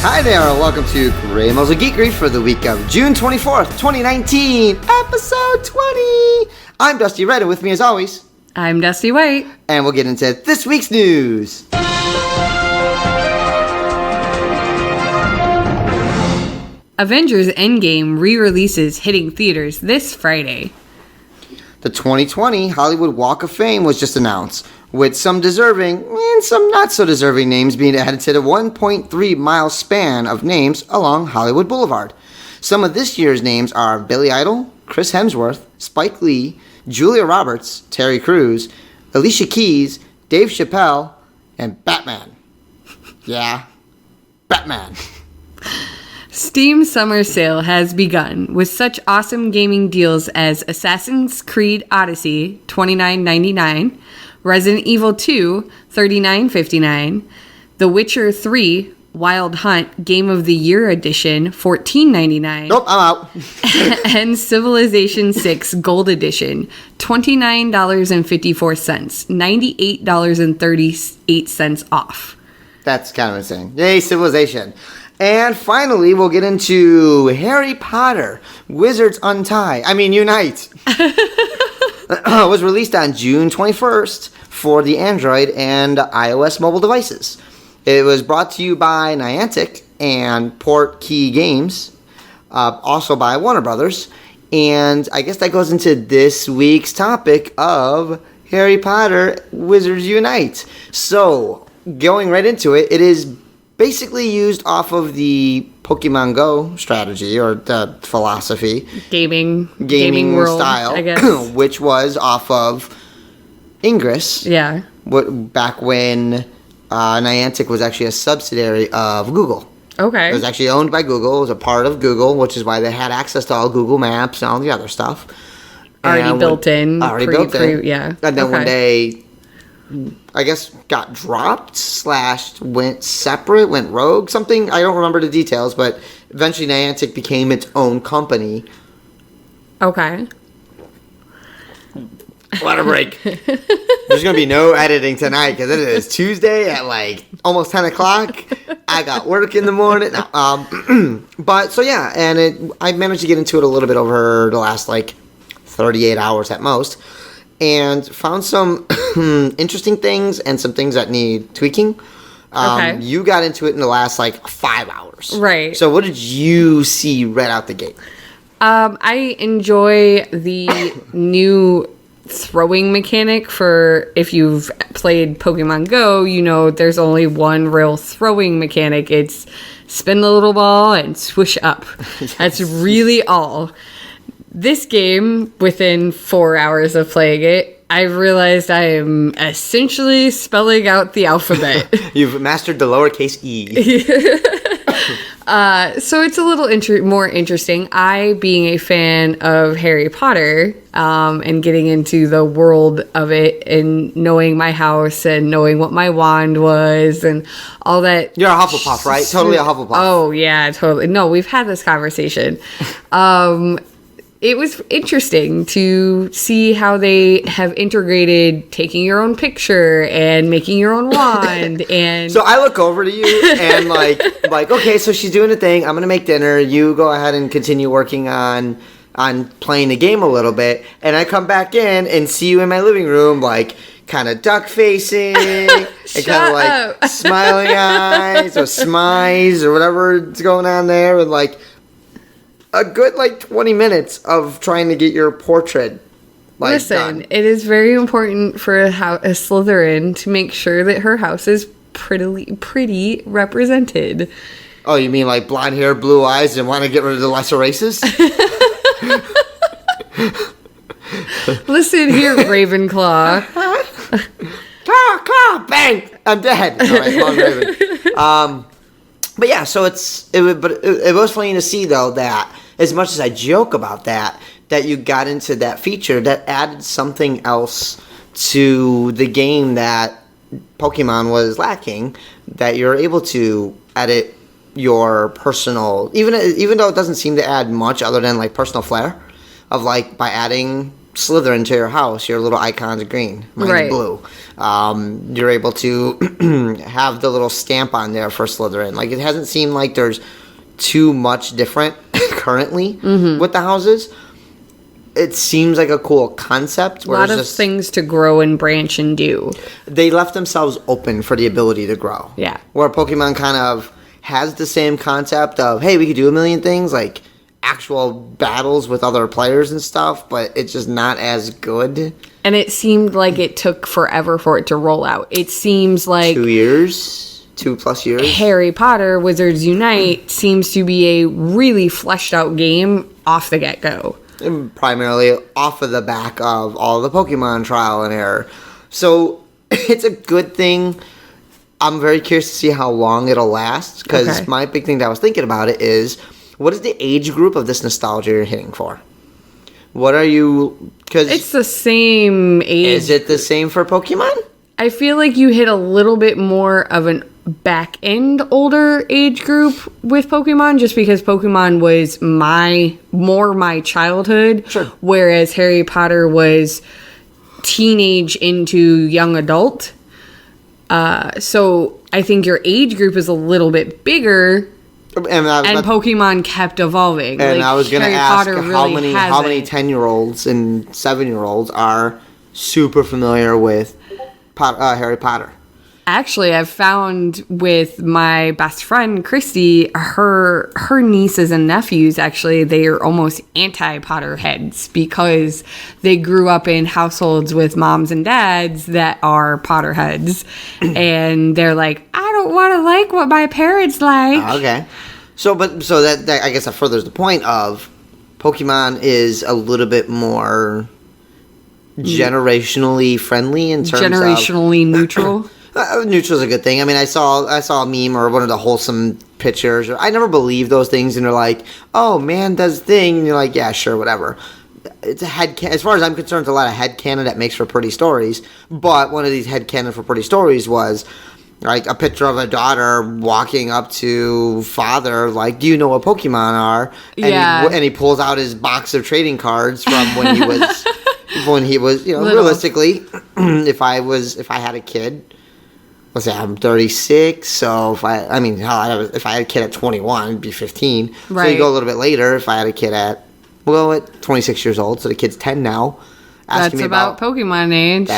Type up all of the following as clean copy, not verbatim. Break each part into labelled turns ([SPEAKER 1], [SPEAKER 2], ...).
[SPEAKER 1] Hi there, and welcome to Grey Muzzle Geekery for the week of June 24th, 2019, episode 20. I'm Dusty Red, and with me as always,
[SPEAKER 2] I'm Dusty White.
[SPEAKER 1] And we'll get into this week's news.
[SPEAKER 2] Avengers Endgame re-releases hitting theaters this Friday.
[SPEAKER 1] The 2020 Hollywood Walk of Fame was just announced, with some deserving and some not so deserving names being added to the 1.3 mile span of names along Hollywood Boulevard. Some of this year's names are Billy Idol, Chris Hemsworth, Spike Lee, Julia Roberts, Terry Crews, Alicia Keys, Dave Chappelle, and Batman. Yeah, Batman.
[SPEAKER 2] Steam Summer Sale has begun with such awesome gaming deals as Assassin's Creed Odyssey, $29.99, Resident Evil 2, $39.59, The Witcher 3, Wild Hunt Game of the Year Edition, $14.99.
[SPEAKER 1] Nope, I'm out.
[SPEAKER 2] And Civilization 6 Gold Edition, $29.54, $98.38 off.
[SPEAKER 1] That's kind of insane. Yay, Civilization. And finally, we'll get into Harry Potter, Wizards Unite. Was released on June 21st for the Android and iOS mobile devices. It was brought to you by Niantic and Portkey Games, also by Warner Brothers. And I guess that goes into this week's topic of Harry Potter, Wizards Unite. So, going right into it, it is basically used off of the Pokemon Go strategy or the philosophy.
[SPEAKER 2] Gaming
[SPEAKER 1] world
[SPEAKER 2] style, I guess.
[SPEAKER 1] Which was off of Ingress.
[SPEAKER 2] Yeah.
[SPEAKER 1] Back when Niantic was actually a subsidiary of Google.
[SPEAKER 2] Okay.
[SPEAKER 1] It was actually owned by Google. It was a part of Google, which is why they had access to all Google Maps and all the other stuff.
[SPEAKER 2] Already built in. Yeah.
[SPEAKER 1] And then when they, I guess, got dropped / went separate, went rogue, something. I don't remember the details, but eventually Niantic became its own company.
[SPEAKER 2] Okay.
[SPEAKER 1] What a break. There's going to be no editing tonight because it is Tuesday at almost 10 o'clock. I got work in the morning. But so yeah, and I managed to get into it a little bit over the last 38 hours at most. And found some interesting things and some things that need tweaking.
[SPEAKER 2] Okay.
[SPEAKER 1] You got into it in the last 5 hours.
[SPEAKER 2] Right.
[SPEAKER 1] So what did you see right out the gate?
[SPEAKER 2] I enjoy the new throwing mechanic for, if you've played Pokemon Go, you know there's only one real throwing mechanic. It's spin the little ball and swoosh up. Yes. That's really all. This game, within 4 hours of playing it, I realized I am essentially spelling out the alphabet.
[SPEAKER 1] You've mastered the lowercase e.
[SPEAKER 2] So it's a little more interesting. I, being a fan of Harry Potter, and getting into the world of it and knowing my house and knowing what my wand was and all that.
[SPEAKER 1] You're a Hufflepuff, right? Totally a Hufflepuff.
[SPEAKER 2] Oh, yeah, totally. No, we've had this conversation. It was interesting to see how they have integrated taking your own picture and making your own wand. And
[SPEAKER 1] so I look over to you and okay, so she's doing a thing. I'm gonna make dinner. You go ahead and continue working on playing the game a little bit. And I come back in and see you in my living room, kind of duck facing and kind of smiling eyes or smize or whatever's going on there, and a good 20 minutes of trying to get your portrait
[SPEAKER 2] Listen,
[SPEAKER 1] done.
[SPEAKER 2] It is very important for a Slytherin to make sure that her house is pretty represented.
[SPEAKER 1] Oh, you mean blonde hair, blue eyes, and want to get rid of the lesser races?
[SPEAKER 2] Listen here, Ravenclaw.
[SPEAKER 1] Bang! I'm dead. All right, long Raven. But yeah, so it was funny to see though that as much as I joke about that you got into that feature that added something else to the game that Pokemon was lacking, that you're able to edit your personal, even though it doesn't seem to add much other than personal flair of by adding Slytherin to your house, your little icon's green, mine's
[SPEAKER 2] Right.
[SPEAKER 1] blue. You're able to have the little stamp on there for Slytherin. Like, it hasn't seemed like there's too much different currently with the houses. It seems like a cool concept.
[SPEAKER 2] A lot of things to grow and branch and do.
[SPEAKER 1] They left themselves open for the ability to grow.
[SPEAKER 2] Yeah.
[SPEAKER 1] Where Pokemon kind of has the same concept of, hey, we could do a million things, like actual battles with other players and stuff, but it's just not as good.
[SPEAKER 2] And it seemed like it took forever for it to roll out. It seems like
[SPEAKER 1] 2 years, 2+ years.
[SPEAKER 2] Harry Potter Wizards Unite seems to be a really fleshed out game off the get-go.
[SPEAKER 1] And primarily off of the back of all the Pokemon trial and error. So it's a good thing. I'm very curious to see how long it'll last, because my big thing that I was thinking about it is, what is the age group of this nostalgia you're hitting for? What are you... Cause
[SPEAKER 2] It's the same age.
[SPEAKER 1] Is it the same for Pokemon?
[SPEAKER 2] I feel like you hit a little bit more of an back end older age group with Pokemon, just because Pokemon was my childhood,
[SPEAKER 1] Sure.
[SPEAKER 2] whereas Harry Potter was teenage into young adult. So I think your age group is a little bit bigger, and Pokemon kept evolving.
[SPEAKER 1] And
[SPEAKER 2] like,
[SPEAKER 1] I was going to
[SPEAKER 2] Harry
[SPEAKER 1] ask
[SPEAKER 2] Potter
[SPEAKER 1] how
[SPEAKER 2] really
[SPEAKER 1] many
[SPEAKER 2] hasn't.
[SPEAKER 1] 10-year-olds and 7-year-olds are super familiar with Harry Potter.
[SPEAKER 2] Actually, I've found with my best friend Christy, her nieces and nephews, actually, they are almost anti-Potter heads because they grew up in households with moms and dads that are Potter heads, and they're like, I don't want to like what my parents like.
[SPEAKER 1] Okay, so that I guess that furthers the point of Pokemon is a little bit more generationally friendly in terms of
[SPEAKER 2] Generationally neutral.
[SPEAKER 1] Neutral is a good thing. I mean, I saw a meme or one of the wholesome pictures. I never believe those things, and they're like, "Oh, man does thing," and you're like, "Yeah, sure, whatever." It's a as far as I'm concerned, it's a lot of headcanon that makes for pretty stories. But one of these headcanon for pretty stories was like a picture of a daughter walking up to father, like, "Do you know what Pokemon are?" And he pulls out his box of trading cards from when he was
[SPEAKER 2] Little.
[SPEAKER 1] realistically, if I had a kid. Let's say I'm 36, so if I had a kid at 21, it'd be 15.
[SPEAKER 2] Right.
[SPEAKER 1] So you go a little bit later. If I had a kid at 26 years old, so the kid's 10 now.
[SPEAKER 2] That's
[SPEAKER 1] me
[SPEAKER 2] about Pokemon age.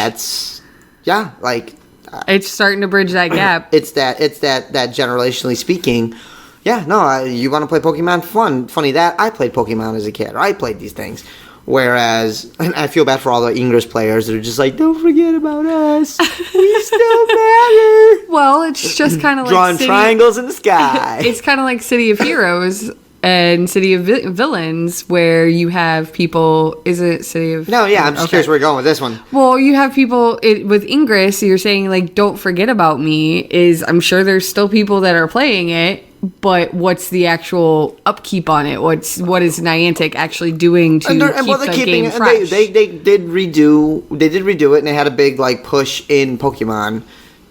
[SPEAKER 2] It's starting to bridge that gap.
[SPEAKER 1] It's that generationally speaking. Yeah, no, you want to play Pokemon? Funny that I played Pokemon as a kid, or I played these things. Whereas, and I feel bad for all the English players that are just like, don't forget about us. We still matter.
[SPEAKER 2] Well, it's just kind of like
[SPEAKER 1] drawing triangles in the sky.
[SPEAKER 2] It's kind of like City of Heroes and City of Villains, where you have people. Is it City of?
[SPEAKER 1] No, yeah, I'm just curious where we're going with this one.
[SPEAKER 2] Well, you have people with Ingress. You're saying like, don't forget about me. I'm sure there's still people that are playing it. But what's the actual upkeep on it? What is Niantic actually doing to keep the game fresh?
[SPEAKER 1] They did redo it, and they had a big like push in Pokemon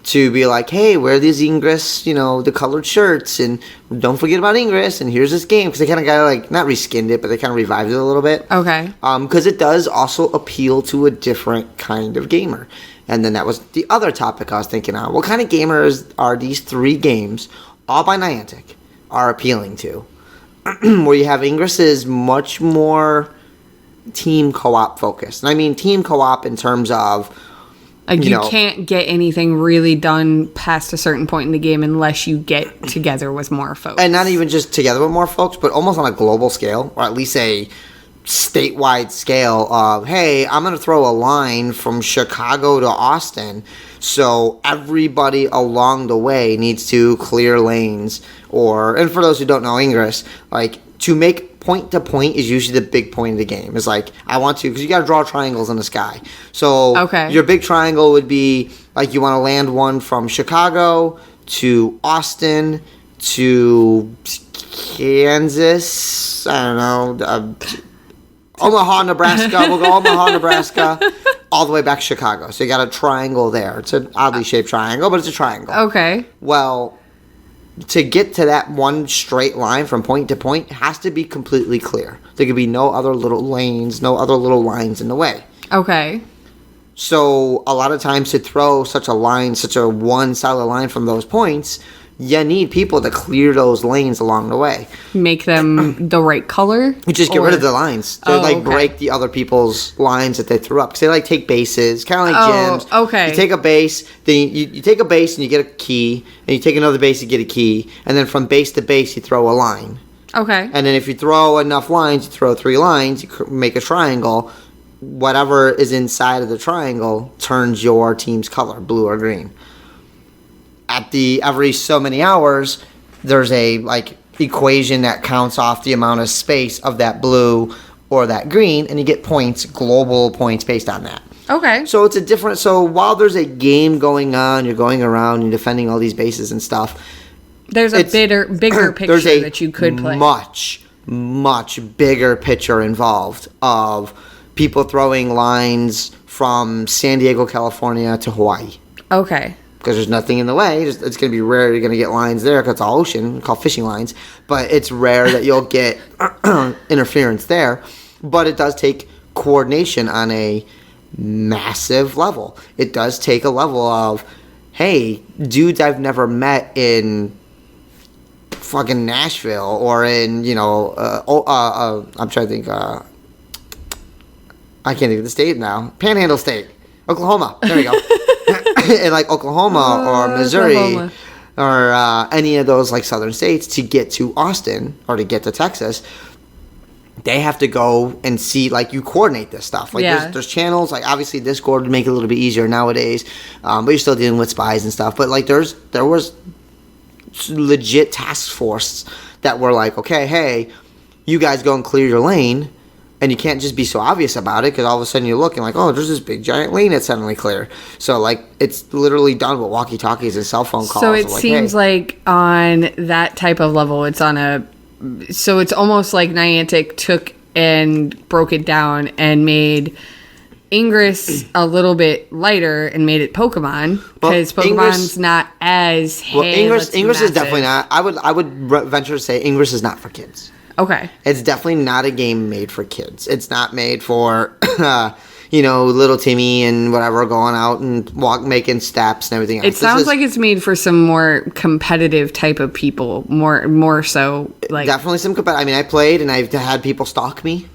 [SPEAKER 1] to be like, hey, wear these Ingress, the colored shirts, and don't forget about Ingress, and here's this game, because they kind of got like not reskinned it, but they kind of revived it a little bit.
[SPEAKER 2] Okay.
[SPEAKER 1] Because it does also appeal to a different kind of gamer. And then that was the other topic I was thinking on. What kind of gamers are these 3 games, all by Niantic, are appealing to? Where you have Ingress is much more team co-op focused. And I mean team co-op in terms of
[SPEAKER 2] like you can't get anything really done past a certain point in the game unless you get together with more folks.
[SPEAKER 1] And not even just together with more folks, but almost on a global scale, or at least a statewide scale of, hey, I'm going to throw a line from Chicago to Austin, so everybody along the way needs to clear lanes. And for those who don't know Ingress, like, to make point to point is usually the big point of the game. It's like, I want to, because you got to draw triangles in the sky. So your big triangle would be, like, you want to land one from Chicago to Austin to Kansas, I don't know, Omaha, Nebraska. We'll go Omaha, Nebraska, all the way back to Chicago. So you got a triangle there. It's an oddly shaped triangle, but it's a triangle.
[SPEAKER 2] Okay.
[SPEAKER 1] Well, to get to that one straight line from point to point has to be completely clear. There could be no other little lanes, no other little lines in the way.
[SPEAKER 2] Okay.
[SPEAKER 1] So a lot of times to throw such a line, such a one solid line from those points, you need people to clear those lanes along the way.
[SPEAKER 2] Make them the right color?
[SPEAKER 1] You just get rid of the lines. They break the other people's lines that they threw up. Because they take bases, kind of like gyms.
[SPEAKER 2] Okay.
[SPEAKER 1] You take a base, then you take a base and you get a key, and you take another base, you get a key, and then from base to base you throw a line.
[SPEAKER 2] Okay.
[SPEAKER 1] And then if you throw enough lines, you throw 3 lines, you make a triangle. Whatever is inside of the triangle turns your team's color, blue or green. Every so many hours, there's a equation that counts off the amount of space of that blue or that green, and you get points, global points based on that.
[SPEAKER 2] Okay.
[SPEAKER 1] So it's a different. So while there's a game going on, you're going around and defending all these bases and stuff.
[SPEAKER 2] There's a bigger picture that you could play.
[SPEAKER 1] Much bigger picture involved of people throwing lines from San Diego, California to Hawaii.
[SPEAKER 2] Okay.
[SPEAKER 1] Because there's nothing in the way. It's going to be rare you're going to get lines there because it's all ocean, called fishing lines. But it's rare that you'll get interference there. But it does take coordination on a massive level. It does take a level of, hey, dudes I've never met in fucking Nashville or in, I'm trying to think, I can't think of the state now. Panhandle State. Oklahoma. There we go. In Oklahoma or Missouri or any of those southern states to get to Austin or to get to Texas, they have to go and see, you coordinate this stuff. There's channels, obviously Discord would make it a little bit easier nowadays, but you're still dealing with spies and stuff. But there was legit task force that were okay, hey, you guys go and clear your lane. And you can't just be so obvious about it because all of a sudden you're looking oh, there's this big giant lane that's suddenly clear. So, it's literally done with walkie-talkies and cell phone calls.
[SPEAKER 2] So it seems
[SPEAKER 1] hey.
[SPEAKER 2] On that type of level, it's so it's almost like Niantic took and broke it down and made Ingress a little bit lighter and made it Pokemon because Pokemon's not as
[SPEAKER 1] Ingress is definitely not. I would venture to say Ingress is not for kids.
[SPEAKER 2] Okay.
[SPEAKER 1] It's definitely not a game made for kids. It's not made for, little Timmy and whatever going out and making steps and everything else.
[SPEAKER 2] It sounds like it's made for some more competitive type of people, more so.
[SPEAKER 1] Definitely some competitive. I played and I've had people stalk me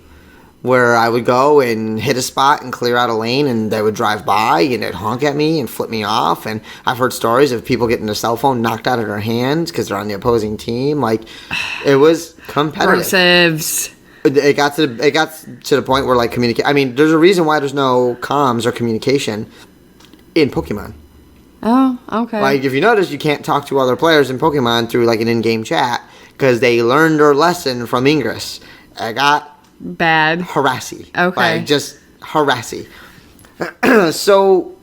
[SPEAKER 1] where I would go and hit a spot and clear out a lane and they would drive by and they'd honk at me and flip me off. And I've heard stories of people getting their cell phone knocked out of their hands because they're on the opposing team. It was competitive.
[SPEAKER 2] Grosses.
[SPEAKER 1] It got to the point where communicate. There's a reason why there's no comms or communication in Pokemon.
[SPEAKER 2] Oh, okay.
[SPEAKER 1] If you notice, you can't talk to other players in Pokemon through an in-game chat because they learned their lesson from Ingress. I got
[SPEAKER 2] bad.
[SPEAKER 1] Harassy.
[SPEAKER 2] Okay.
[SPEAKER 1] Just harassy. So,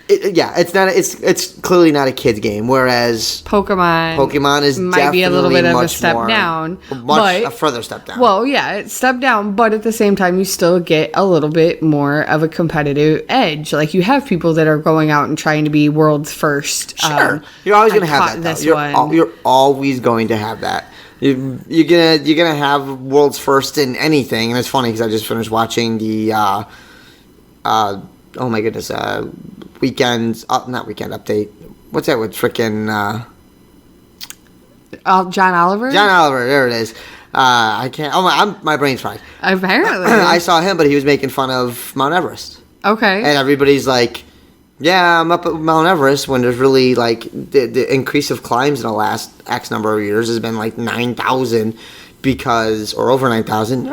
[SPEAKER 1] it's clearly not a kid's game. Whereas Pokemon is
[SPEAKER 2] might be a little bit of a step down,
[SPEAKER 1] a further step down.
[SPEAKER 2] Well, yeah, it's step down, but at the same time, you still get a little bit more of a competitive edge. You have people that are going out and trying to be world's first.
[SPEAKER 1] Sure, you're always going to have that. You're always going to have that. You're gonna have world's first in anything, and it's funny because I just finished watching the oh my goodness, not weekend update. What's that with frickin'
[SPEAKER 2] John Oliver?
[SPEAKER 1] John Oliver, there it is. I can't. Oh my brain's fried.
[SPEAKER 2] Apparently,
[SPEAKER 1] I saw him, but he was making fun of Mount Everest.
[SPEAKER 2] Okay,
[SPEAKER 1] and everybody's like, yeah, I'm up at Mount Everest when there's really the increase of climbs in the last X number of years has been 9,000 or over 9,000.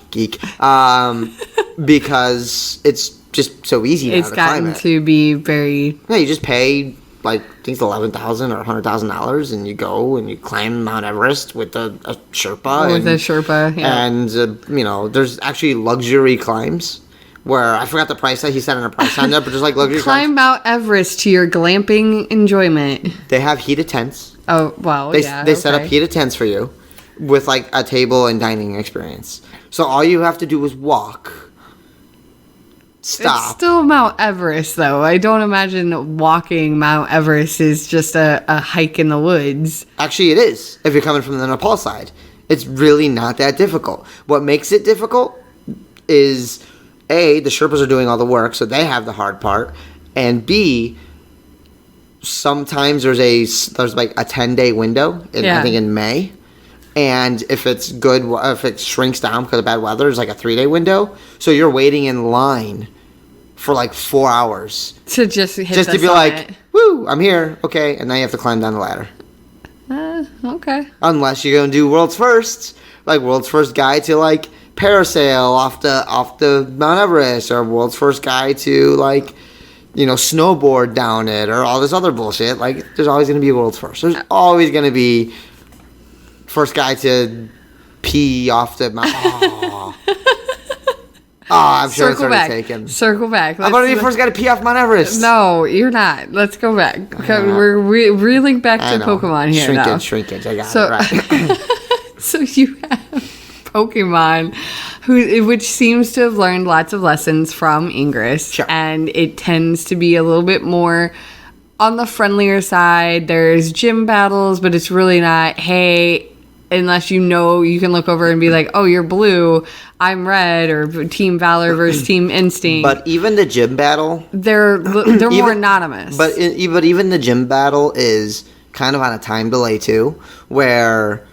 [SPEAKER 1] Geek. Because it's just so easy now to climb it.
[SPEAKER 2] It's gotten to be very...
[SPEAKER 1] Yeah, you just pay I think it's $11,000 or $100,000, and you go and you climb Mount Everest with a Sherpa.
[SPEAKER 2] With a Sherpa, yeah.
[SPEAKER 1] And there's actually luxury climbs. Where I forgot the price. He said on a price on there, but just luxury.
[SPEAKER 2] Climb Mount Everest to your glamping enjoyment.
[SPEAKER 1] They have heated tents.
[SPEAKER 2] Oh wow!
[SPEAKER 1] They set up heated tents for you, with a table and dining experience. So all you have to do is walk stop.
[SPEAKER 2] It's still Mount Everest, though. I don't imagine walking Mount Everest is just a hike in the woods.
[SPEAKER 1] Actually, it is, if you're coming from the Nepal side. It's really not that difficult. What makes it difficult is, A, the Sherpas are doing all the work, so they have the hard part, and B, sometimes there's like a 10-day window, I think in May, and if it's good, if it shrinks down because of bad weather, there's like a 3-day window, so you're waiting in line for like 4 hours.
[SPEAKER 2] To just hit
[SPEAKER 1] just
[SPEAKER 2] the
[SPEAKER 1] to be
[SPEAKER 2] summit.
[SPEAKER 1] like, woo, I'm here, okay, and now you have to climb down the ladder.
[SPEAKER 2] Okay.
[SPEAKER 1] Unless you're gonna do world's first, like world's first guy to like parasail off the Mount Everest, or world's first guy to like, snowboard down it, or all this other bullshit. Like, there's always gonna be a world's first. There's always gonna be first guy to pee off the mountain. I'm sure it's already taken.
[SPEAKER 2] Circle back.
[SPEAKER 1] I'm gonna be the first guy to pee off Mount Everest.
[SPEAKER 2] No, you're not. Let's go back. Okay, we're reeling back to Pokemon here now.
[SPEAKER 1] Shrinkage. I got it right.
[SPEAKER 2] So you have Pokemon which seems to have learned lots of lessons from Ingress.
[SPEAKER 1] Sure.
[SPEAKER 2] And it tends to be a little bit more on the friendlier side. There's gym battles, but it's really not, hey, unless you can look over and be like, oh, you're blue, I'm red, or Team Valor versus Team Instinct.
[SPEAKER 1] But even the gym battle,
[SPEAKER 2] they're more anonymous.
[SPEAKER 1] But even the gym battle is kind of on a time delay too, where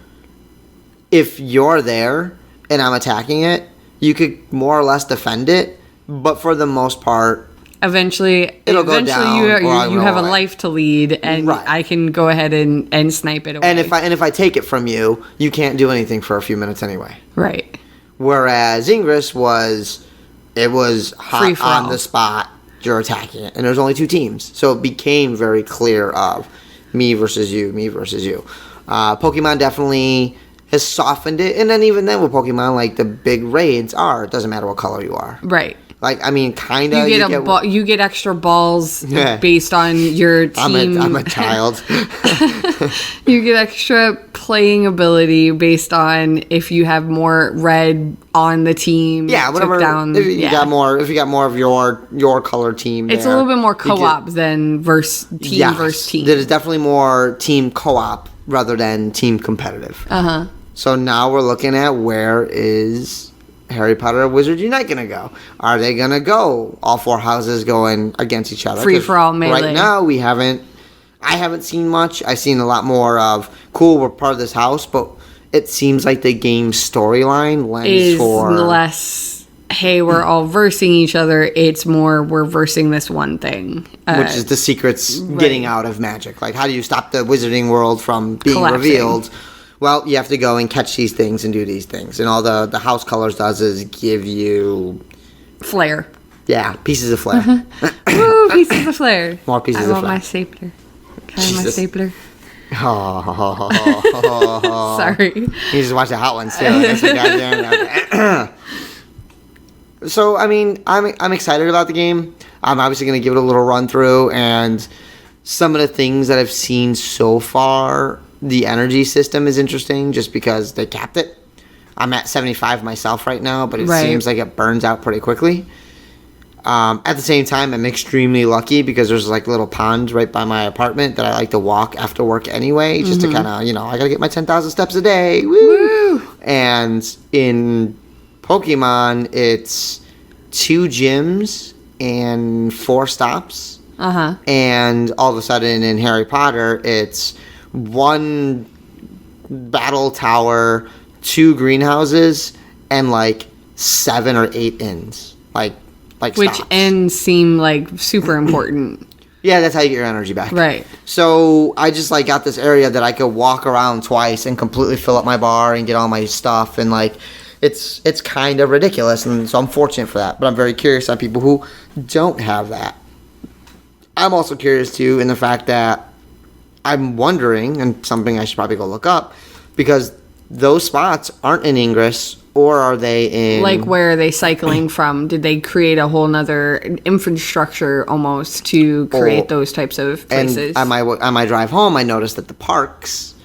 [SPEAKER 1] if you're there and I'm attacking it, you could more or less defend it. But for the most part,
[SPEAKER 2] Eventually
[SPEAKER 1] go down,
[SPEAKER 2] you have a life to lead, and
[SPEAKER 1] right.
[SPEAKER 2] I can go ahead and snipe it away.
[SPEAKER 1] And if I take it from you, you can't do anything for a few minutes anyway.
[SPEAKER 2] Right.
[SPEAKER 1] Whereas Ingress was hot on the spot. You're attacking it, and there's only 2 teams, so it became very clear of me versus you. Pokemon definitely has softened it, and then even then with Pokemon, like the big raids it doesn't matter what color you are.
[SPEAKER 2] Right.
[SPEAKER 1] Like, I mean, kind of.
[SPEAKER 2] You get extra balls based on your team.
[SPEAKER 1] I'm a child.
[SPEAKER 2] You get extra playing ability based on if you have more red on the team.
[SPEAKER 1] Yeah, whatever. If you got more of your color team,
[SPEAKER 2] it's a little bit more co-op than versus team.
[SPEAKER 1] There's definitely more team co-op rather than team competitive. So now we're looking at where is Harry Potter and Wizards Unite gonna go? Are they gonna go all 4 houses going against each other?
[SPEAKER 2] Free for all melee.
[SPEAKER 1] Right now I haven't seen much. I've seen a lot more of we're part of this house, but it seems like the game's storyline lends for
[SPEAKER 2] less, hey, we're all versing each other. It's more, we're versing this one thing.
[SPEAKER 1] Which is the secrets getting out of magic. Like, how do you stop the wizarding world from being
[SPEAKER 2] collapsing.
[SPEAKER 1] Revealed? Well, you have to go and catch these things and do these things. And all the house colors does is give you...
[SPEAKER 2] flair.
[SPEAKER 1] Yeah, pieces of flair.
[SPEAKER 2] Woo, pieces of flair.
[SPEAKER 1] More pieces of
[SPEAKER 2] flair. I want
[SPEAKER 1] flair.
[SPEAKER 2] my stapler. Can I have my stapler?
[SPEAKER 1] Oh.
[SPEAKER 2] Sorry.
[SPEAKER 1] You just watch the Hot Ones, too. That's the goddamn... So, I mean, I'm excited about the game. I'm obviously going to give it a little run through. And some of the things that I've seen so far... The energy system is interesting just because they capped it. I'm at 75 myself right now, but it seems like it burns out pretty quickly. At the same time, I'm extremely lucky because there's like little ponds right by my apartment that I like to walk after work anyway, just to kind of, I got to get my 10,000 steps a day. Woo! And in Pokemon, it's 2 gyms and 4 stops. And all of a sudden in Harry Potter, it's 1 battle tower, 2 greenhouses, and like 7 or 8 inns. Like
[SPEAKER 2] which
[SPEAKER 1] stops.
[SPEAKER 2] inns seem like super important.
[SPEAKER 1] Yeah, that's how you get your energy back.
[SPEAKER 2] Right.
[SPEAKER 1] So I just like got this area that I could walk around twice and completely fill up my bar and get all my stuff, and like it's kind of ridiculous, and so I'm fortunate for that. But I'm very curious on people who don't have that. I'm also curious too in the fact that I'm wondering, and something I should probably go look up, because those spots aren't in Ingress, or are they in...
[SPEAKER 2] Like, where are they cycling from? Did they create a whole nother infrastructure almost to create those types of places?
[SPEAKER 1] And on my drive home, I noticed that the parks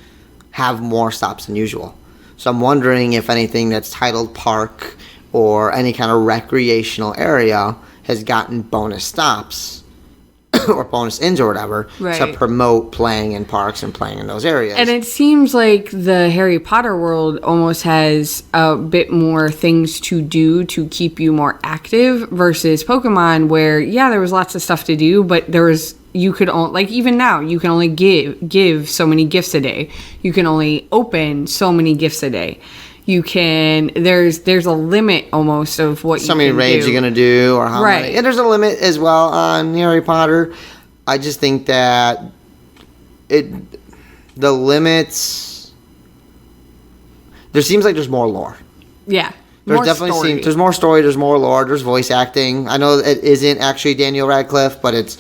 [SPEAKER 1] have more stops than usual. So I'm wondering if anything that's titled park or any kind of recreational area has gotten bonus stops or bonus ins or whatever to
[SPEAKER 2] Right.
[SPEAKER 1] promote playing in parks and playing in those areas.
[SPEAKER 2] And it seems like the Harry Potter world almost has a bit more things to do to keep you more active versus Pokemon, where, yeah, there was lots of stuff to do, but you could only, like, even now, you can only give so many gifts a day. You can only open so many gifts a day. You can, there's a limit almost of what you can do.
[SPEAKER 1] So many raids you're going to do or how many. And there's a limit as well on Harry Potter. I just think that the limits, there seems like there's more lore.
[SPEAKER 2] Yeah.
[SPEAKER 1] There's more story, there's more lore, there's voice acting. I know it isn't actually Daniel Radcliffe, but it's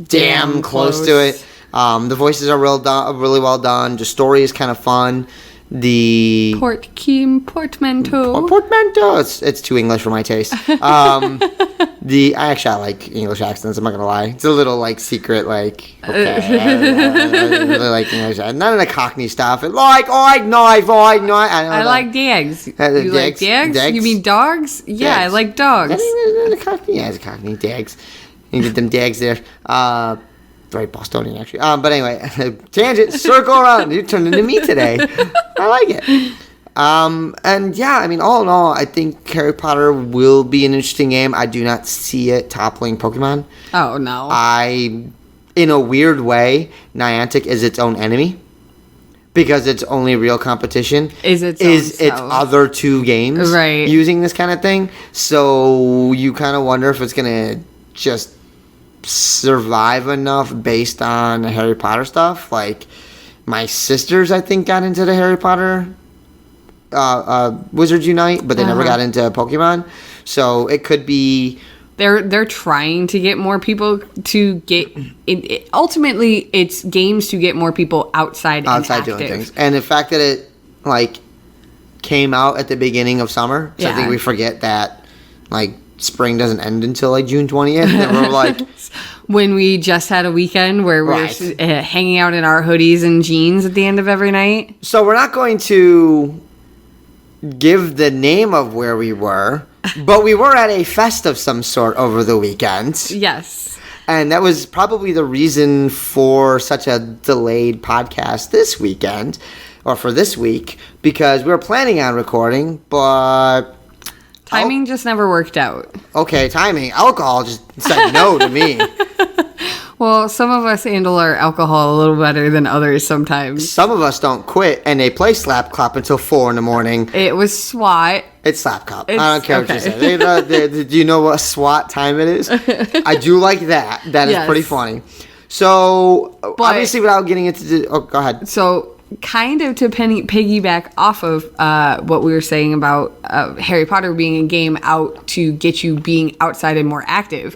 [SPEAKER 1] damn close to it. The voices are really well done. The story is kind of fun. The portmanteau. It's too English for my taste. I like English accents. I'm not gonna lie. It's a little like secret, like okay. I really like English. None of the Cockney stuff. I like
[SPEAKER 2] dags. You like dags?
[SPEAKER 1] Dags?
[SPEAKER 2] You mean dogs? Yeah, I like dogs.
[SPEAKER 1] The Cockney, yeah, it's a Cockney dags. You get them dags there. Very Bostonian, actually. But anyway, tangent, circle around. You turned into me today. I like it. And yeah, I mean, all in all, I think Harry Potter will be an interesting game. I do not see it toppling Pokemon.
[SPEAKER 2] Oh, no.
[SPEAKER 1] In a weird way, Niantic is its own enemy. Because its only real competition is its other two games using this kind of thing. So you kind of wonder if it's going to just survive enough based on the Harry Potter stuff. Like, my sisters, I think, got into the Harry Potter Wizards Unite, but they never got into Pokemon. So it could be...
[SPEAKER 2] They're trying to get more people to get... ultimately, it's games to get more people outside
[SPEAKER 1] doing things. And the fact that it, like, came out at the beginning of summer, so I think we forget that, like, spring doesn't end until like June 20th, and we're like,
[SPEAKER 2] when we just had a weekend where we're hanging out in our hoodies and jeans at the end of every night.
[SPEAKER 1] So we're not going to give the name of where we were, but we were at a fest of some sort over the weekend.
[SPEAKER 2] Yes.
[SPEAKER 1] And that was probably the reason for such a delayed podcast this weekend, or for this week, because we were planning on recording, but...
[SPEAKER 2] Timing just never worked out.
[SPEAKER 1] Okay, timing. Alcohol just said no to me.
[SPEAKER 2] Well, some of us handle our alcohol a little better than others sometimes.
[SPEAKER 1] Some of us don't quit, and they play slap clap until 4 a.m.
[SPEAKER 2] It was SWAT.
[SPEAKER 1] It's slap clap. I don't care what you say. Do you know what SWAT time it is? I do like that. That is pretty funny. So, obviously, without getting into... go ahead.
[SPEAKER 2] So... kind of to piggyback off of what we were saying about Harry Potter being a game out to get you being outside and more active,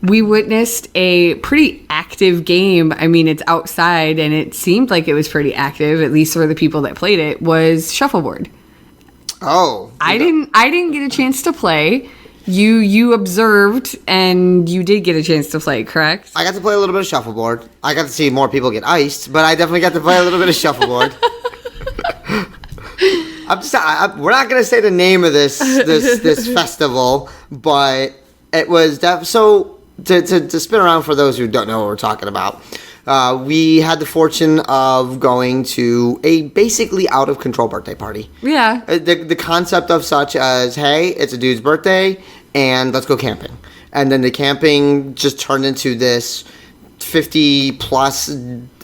[SPEAKER 2] we witnessed a pretty active game. I mean, it's outside and it seemed like it was pretty active, at least for the people that played it, was shuffleboard.
[SPEAKER 1] Oh.
[SPEAKER 2] I didn't get a chance to play. You observed, and you did get a chance to play, correct?
[SPEAKER 1] I got to play a little bit of shuffleboard. I got to see more people get iced, but I definitely got to play a little bit of shuffleboard. We're not going to say the name of this festival, but it was so to spin around for those who don't know what we're talking about. We had the fortune of going to a basically out of control birthday party.
[SPEAKER 2] Yeah.
[SPEAKER 1] The concept of such as, hey, it's a dude's birthday and let's go camping. And then the camping just turned into this 50 plus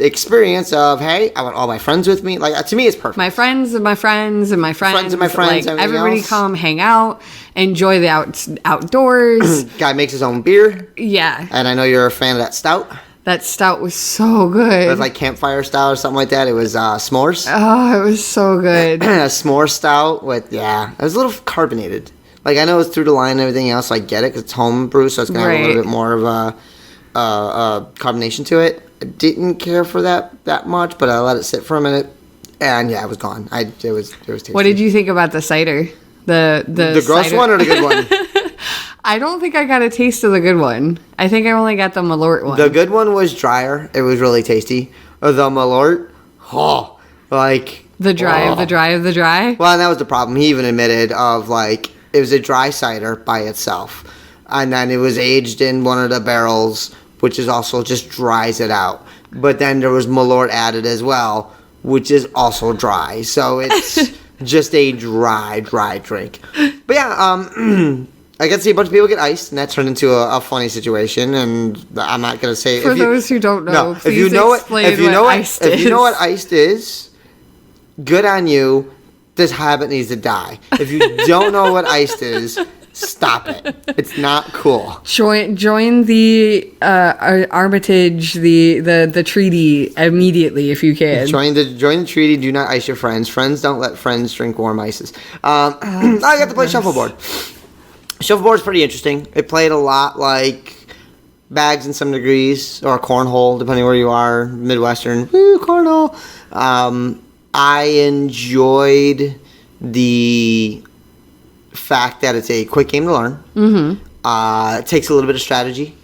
[SPEAKER 1] experience of, hey, I want all my friends with me. Like, to me, it's perfect.
[SPEAKER 2] My friends and my friends and my friends.
[SPEAKER 1] Friends and my friends.
[SPEAKER 2] Like, everybody else. Come hang out, enjoy the outdoors.
[SPEAKER 1] Guy makes his own beer.
[SPEAKER 2] Yeah.
[SPEAKER 1] And I know you're a fan of that stout.
[SPEAKER 2] That stout was so good.
[SPEAKER 1] It was like campfire stout or something like that. It was s'mores.
[SPEAKER 2] Oh, it was so good.
[SPEAKER 1] A s'more stout with, it was a little carbonated. Like, I know it's through the line and everything else, so I get it because it's home brew, so it's going to have a little bit more of a carbonation to it. I didn't care for that much, but I let it sit for a minute, and it was gone. It was tasty.
[SPEAKER 2] What did you think about the cider? The
[SPEAKER 1] gross
[SPEAKER 2] cider?
[SPEAKER 1] One or the good one?
[SPEAKER 2] I don't think I got a taste of the good one. I think I only got the Malort one.
[SPEAKER 1] The good one was drier. It was really tasty. The Malort,
[SPEAKER 2] the dry of the dry of the dry.
[SPEAKER 1] Well, and that was the problem. He even admitted of, like, it was a dry cider by itself. and then it was aged in one of the barrels, which is also just dries it out. But then there was Malort added as well, which is also dry. So it's just a dry drink. But yeah, I got to see a bunch of people get iced, and that turned into a funny situation. And I'm not going to say
[SPEAKER 2] for those who don't know.
[SPEAKER 1] If you know what iced is, good on you. This habit needs to die. If you don't know what iced is, stop it. It's not cool.
[SPEAKER 2] Join the Armitage, the treaty immediately if you can.
[SPEAKER 1] Join the treaty. Do not ice your friends. Friends don't let friends drink warm ices. I got to play shuffleboard. Shuffleboard's pretty interesting. It played a lot like bags in some degrees, or cornhole, depending where you are. Midwestern, cornhole. I enjoyed the fact that it's a quick game to learn. Mm-hmm. It takes a little bit of strategy,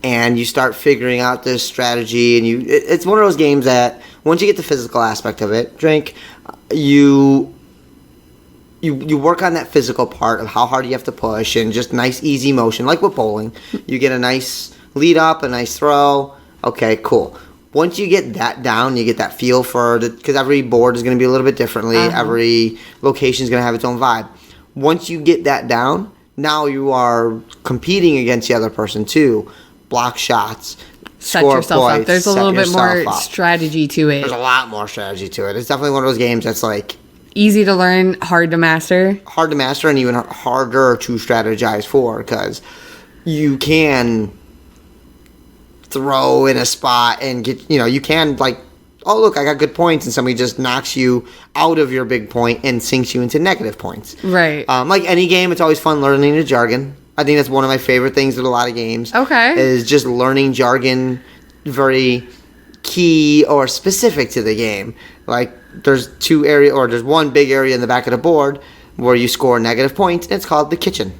[SPEAKER 1] and you start figuring out this strategy, and it's one of those games that once you get the physical aspect of it, you work on that physical part of how hard you have to push, and just nice easy motion, like with bowling. You get a nice lead up, a nice throw. Okay, cool. Once you get that down, you get that feel for it, because every board is going to be a little bit differently. Uh-huh. Every location is going to have its own vibe. Once you get that down, now you are competing against the other person too. Block shots,
[SPEAKER 2] set
[SPEAKER 1] score
[SPEAKER 2] yourself
[SPEAKER 1] points,
[SPEAKER 2] up. There's a little bit more strategy to it.
[SPEAKER 1] There's a lot more strategy to it. It's definitely one of those games that's like
[SPEAKER 2] easy to learn, hard to master.
[SPEAKER 1] Hard to master, and even harder to strategize for, because you can throw in a spot and get, you can like, oh look, I got good points, and somebody just knocks you out of your big point and sinks you into negative points.
[SPEAKER 2] Right.
[SPEAKER 1] Like any game, it's always fun learning the jargon. I think that's one of my favorite things with a lot of games.
[SPEAKER 2] Okay.
[SPEAKER 1] Is just learning jargon, very key or specific to the game. Like there's there's one big area in the back of the board where you score negative points, and it's called the kitchen.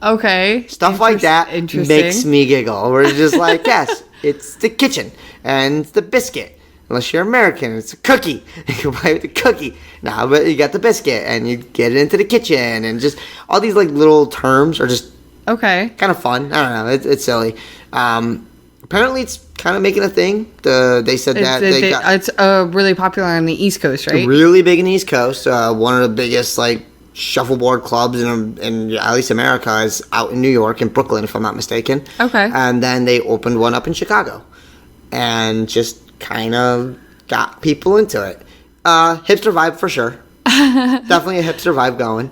[SPEAKER 2] Okay.
[SPEAKER 1] Stuff like that makes me giggle. We're just like, yes, it's the kitchen, and it's the biscuit. Unless you're American, it's a cookie. You can play with the cookie. No, but you got the biscuit, and you get it into the kitchen, and just all these like little terms are just
[SPEAKER 2] kind
[SPEAKER 1] of fun. I don't know. It's silly. Apparently, it's kind of making a thing. They said
[SPEAKER 2] it's really popular on the East Coast, right?
[SPEAKER 1] Really big in the East Coast. One of the biggest like shuffleboard clubs in at least America is out in New York, in Brooklyn, if I'm not mistaken.
[SPEAKER 2] Okay.
[SPEAKER 1] And then they opened one up in Chicago, and just kind of got people into it. Hipster vibe for sure. Definitely a hipster vibe going.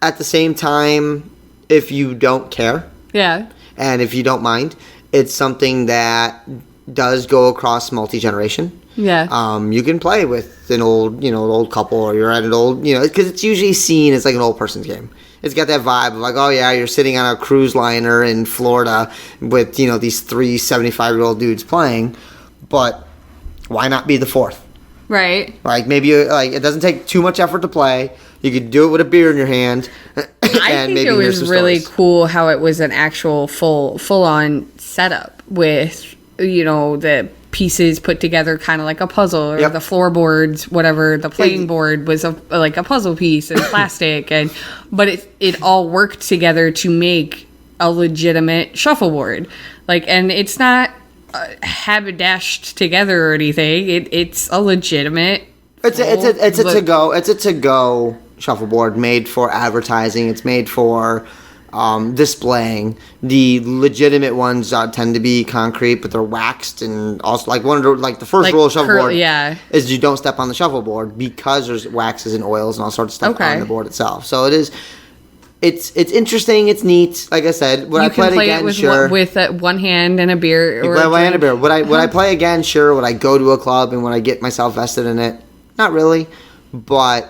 [SPEAKER 1] At the same time, if you don't care, and if you don't mind, it's something that does go across multi-generation.
[SPEAKER 2] Yeah.
[SPEAKER 1] You can play with an old couple, or you're at an old, because it's usually seen as like an old person's game. It's got that vibe of like, oh yeah, you're sitting on a cruise liner in Florida with, these 3 75-year-old dudes playing, but why not be the fourth?
[SPEAKER 2] Right.
[SPEAKER 1] Like maybe it doesn't take too much effort to play. You could do it with a beer in your hand.
[SPEAKER 2] I think it was really cool how it was an actual full-on setup with, the pieces put together kind of like a puzzle, or the floorboards, whatever. The playing board was like a puzzle piece and plastic, but it all worked together to make a legitimate shuffleboard. Like, and it's not haberdashed together or anything. It's a legitimate.
[SPEAKER 1] It's a to-go shuffleboard made for advertising. It's made for displaying. The legitimate ones tend to be concrete, but they're waxed, and also like the first rule of shuffleboard is you don't step on the shuffleboard because there's waxes and oils and all sorts of stuff on the board itself. So it is. It's interesting. It's neat. Like I said, would I play it again?
[SPEAKER 2] With one hand and a beer.
[SPEAKER 1] Would I play again? Sure. Would I go to a club and would I get myself vested in it? Not really, but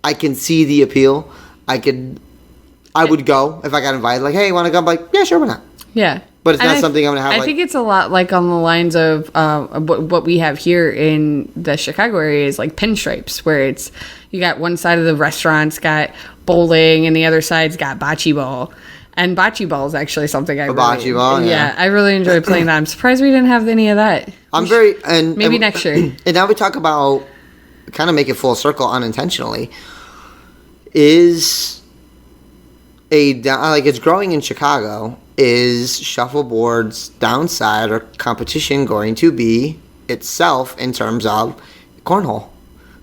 [SPEAKER 1] I can see the appeal. I would go if I got invited. Like, hey, you want to go? I'm like, yeah, sure, why not?
[SPEAKER 2] Yeah.
[SPEAKER 1] But it's not something I'm gonna have.
[SPEAKER 2] I think it's a lot like on the lines of what we have here in the Chicago area is like pinstripes, where it's you got one side of the restaurant's got bowling and the other side's got bocce ball. And bocce ball is actually something I really enjoy playing that. I'm surprised we didn't have any of that.
[SPEAKER 1] Maybe
[SPEAKER 2] next year.
[SPEAKER 1] And now we talk about kind of make it full circle unintentionally. Is it's growing in Chicago, is shuffleboard's downside or competition going to be itself in terms of cornhole?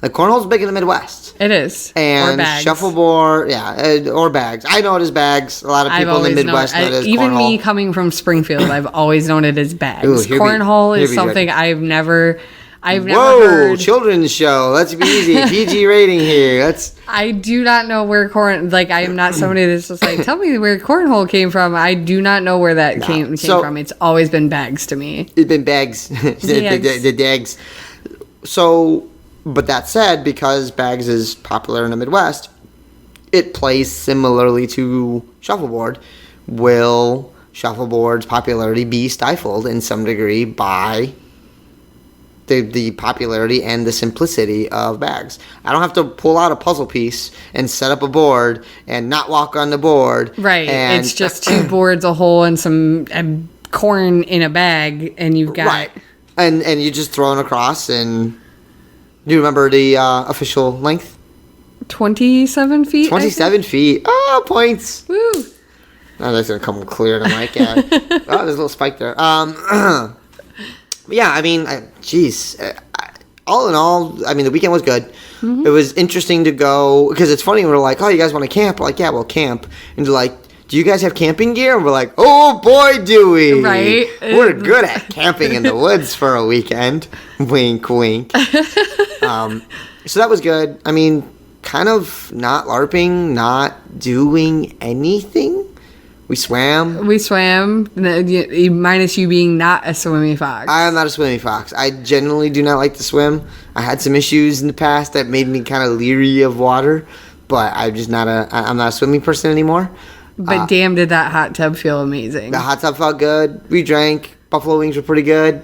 [SPEAKER 1] Like, cornhole's big in the Midwest.
[SPEAKER 2] It is.
[SPEAKER 1] And
[SPEAKER 2] or bags.
[SPEAKER 1] shuffleboard, or bags. I know it as bags. A lot of people in the Midwest know it as
[SPEAKER 2] even
[SPEAKER 1] cornhole.
[SPEAKER 2] Me coming from Springfield, I've always known it as bags.
[SPEAKER 1] Ooh,
[SPEAKER 2] Cornhole is something I've never heard.
[SPEAKER 1] Children's show. Let's be easy. PG rating here.
[SPEAKER 2] I do not know where I am not somebody that's just like, tell me where cornhole came from. I do not know where that came from. It's always been bags to me.
[SPEAKER 1] It's been bags. the dags. So, but that said, because bags is popular in the Midwest, it plays similarly to shuffleboard. Will shuffleboard's popularity be stifled in some degree by the popularity and the simplicity of bags? I don't have to pull out a puzzle piece and set up a board and not walk on the board.
[SPEAKER 2] Right. It's just 2 boards, a hole, and some corn in a bag, and you've got...
[SPEAKER 1] Right. And you just throw it across, and... Do you remember the official length?
[SPEAKER 2] 27 feet?
[SPEAKER 1] 27 feet. Oh, points.
[SPEAKER 2] Woo.
[SPEAKER 1] Oh, that's going to come clear to the mic. Yeah. Oh, there's a little spike there. Yeah, I mean, all in all, I mean, the weekend was good. Mm-hmm. It was interesting to go, because it's funny, we're like, oh, you guys want to camp? We're like, yeah, we'll camp. And they're like, do you guys have camping gear? And we're like, oh, boy, do we.
[SPEAKER 2] Right.
[SPEAKER 1] We're good at camping in the woods for a weekend. Wink, wink. So that was good. I mean, kind of not LARPing, not doing anything. We swam. Minus
[SPEAKER 2] you being not a swimmy fox.
[SPEAKER 1] I am not a swimmy fox. I generally do not like to swim. I had some issues in the past that made me kind of leery of water, but I'm not a swimming person anymore.
[SPEAKER 2] But damn, did that hot tub feel amazing.
[SPEAKER 1] The hot tub felt good. We drank. Buffalo wings were pretty good.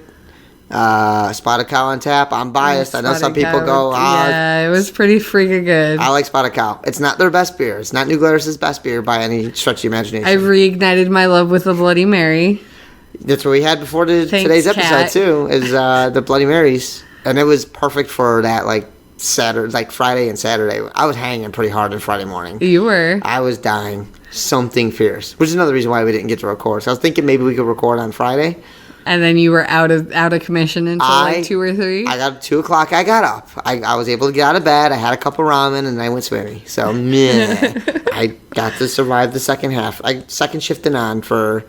[SPEAKER 1] Spotted cow on tap. I'm biased. I know some people go,
[SPEAKER 2] yeah, it was pretty freaking good.
[SPEAKER 1] I like Spotted Cow. It's not their best beer. It's not New Glarus's best beer by any stretch of the imagination.
[SPEAKER 2] I've reignited my love with the Bloody Mary.
[SPEAKER 1] That's what we had before today's episode, Kat. Too, is the Bloody Marys. And it was perfect for that, like, Saturday, like Friday and Saturday. I was hanging pretty hard on Friday morning.
[SPEAKER 2] You were.
[SPEAKER 1] I was dying. Something fierce. Which is another reason why we didn't get to record. So I was thinking maybe we could record on Friday.
[SPEAKER 2] And then you were out of commission until like 2 or 3?
[SPEAKER 1] I got 2 o'clock. I got up. I was able to get out of bed. I had a cup of ramen and I went swimming. So, I got to survive the second half. Second shifting on for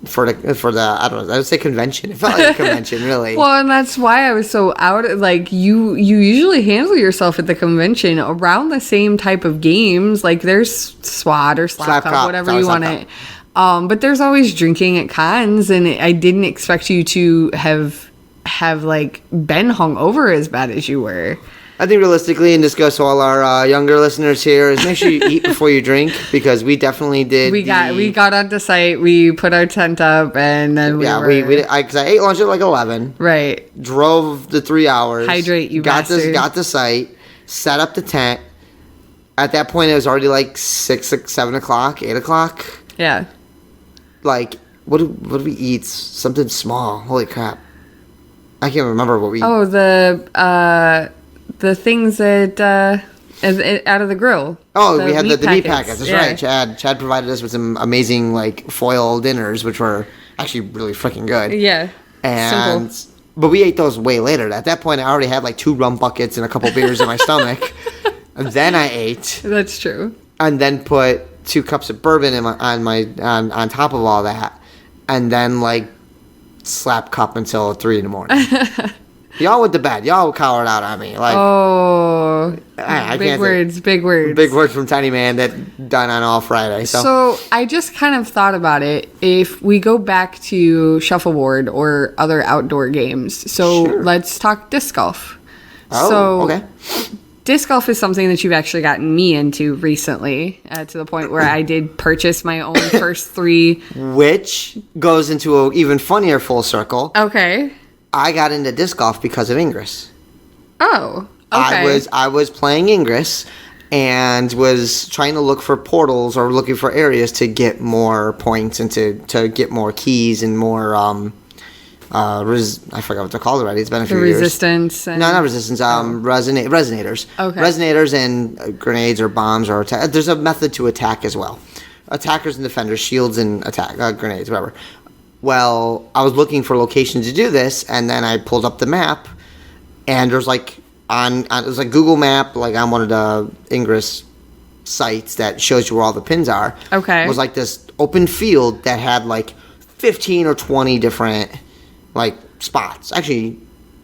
[SPEAKER 1] the I don't know, I would say convention. It felt like a convention, really.
[SPEAKER 2] Well, and that's why I was so out. Like, you usually handle yourself at the convention around the same type of games. Like, there's SWAT or Slap Cup, whatever you want it. But there's always drinking at cons, and I didn't expect you to have like been hungover as bad as you were.
[SPEAKER 1] I think realistically, and this goes to all our younger listeners here, is make sure you eat before you drink, because we definitely did.
[SPEAKER 2] We got onto site, we put our tent up, and then
[SPEAKER 1] because I ate lunch at like 11.
[SPEAKER 2] Right.
[SPEAKER 1] Drove the 3 hours.
[SPEAKER 2] Hydrate, you
[SPEAKER 1] got
[SPEAKER 2] bastard.
[SPEAKER 1] Got the site, set up the tent. At that point, it was already like 7 o'clock, 8 o'clock.
[SPEAKER 2] Yeah.
[SPEAKER 1] Like, what did we eat? Something small. Holy crap! I can't remember what we.
[SPEAKER 2] Oh, the things that out of the grill.
[SPEAKER 1] Oh, we had the meat packets. That's right. Chad provided us with some amazing like foil dinners, which were actually really freaking good.
[SPEAKER 2] Yeah.
[SPEAKER 1] And simple. But we ate those way later. At that point, I already had like 2 rum buckets and a couple beers in my stomach. And then I ate.
[SPEAKER 2] That's true.
[SPEAKER 1] And then put 2 cups of bourbon on top of all that, and then like slap cup until 3 a.m. Y'all went to bed. Y'all cowered out on me. Like, I
[SPEAKER 2] big
[SPEAKER 1] can't
[SPEAKER 2] words, big
[SPEAKER 1] words from Tiny Man that done on all Friday.
[SPEAKER 2] So I just kind of thought about it. If we go back to shuffleboard or other outdoor games, Let's talk disc golf.
[SPEAKER 1] Okay.
[SPEAKER 2] Disc golf is something that you've actually gotten me into recently, to the point where I did purchase my own first 3.
[SPEAKER 1] Which goes into an even funnier full circle.
[SPEAKER 2] Okay.
[SPEAKER 1] I got into disc golf because of Ingress.
[SPEAKER 2] Oh, okay.
[SPEAKER 1] I was playing Ingress and was trying to look for portals or looking for areas to get more points and to get more keys and more... I forgot what they're called already. It's been a few years.
[SPEAKER 2] Resistance.
[SPEAKER 1] No, not resistance. Resonators.
[SPEAKER 2] Okay.
[SPEAKER 1] Resonators and grenades or bombs or attack. There's a method to attack as well. attackers and defenders, shields and attack grenades, whatever. Well, I was looking for locations to do this, and then I pulled up the map, and there's like it was like Google Map, like on one of the Ingress sites that shows you where all the pins are.
[SPEAKER 2] Okay.
[SPEAKER 1] It was like this open field that had like 15 or 20 different like spots. Actually,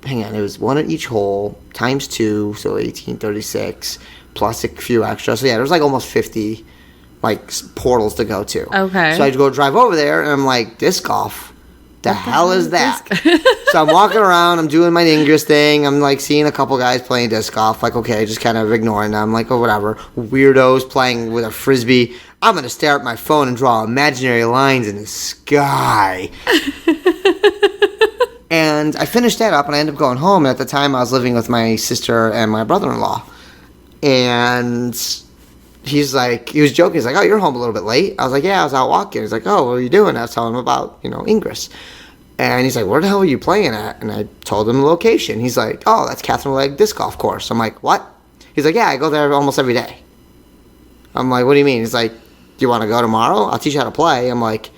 [SPEAKER 1] hang on, it was one at each hole times 2, so 1836 plus a few extra. So yeah, there was like almost 50 like portals to go to.
[SPEAKER 2] Okay.
[SPEAKER 1] So I'd go drive over there, and I'm like, disc golf. The hell is that? So I'm walking around, I'm doing my Ingress thing, I'm like seeing a couple guys playing disc golf, like okay, just kind of ignoring them, like oh whatever. Weirdos playing with a frisbee. I'm gonna stare at my phone and draw imaginary lines in the sky. And I finished that up, and I ended up going home. And at the time, I was living with my sister and my brother-in-law, and he was joking. He's like, oh, you're home a little bit late. I was like, yeah, I was out walking. He's like, oh, what are you doing? I was telling him about, Ingress. And he's like, where the hell are you playing at? And I told him the location. He's like, oh, that's Catherine Legg Disc Golf Course. I'm like, what? He's like, yeah, I go there almost every day. I'm like, what do you mean? He's like, do you want to go tomorrow? I'll teach you how to play. I'm like,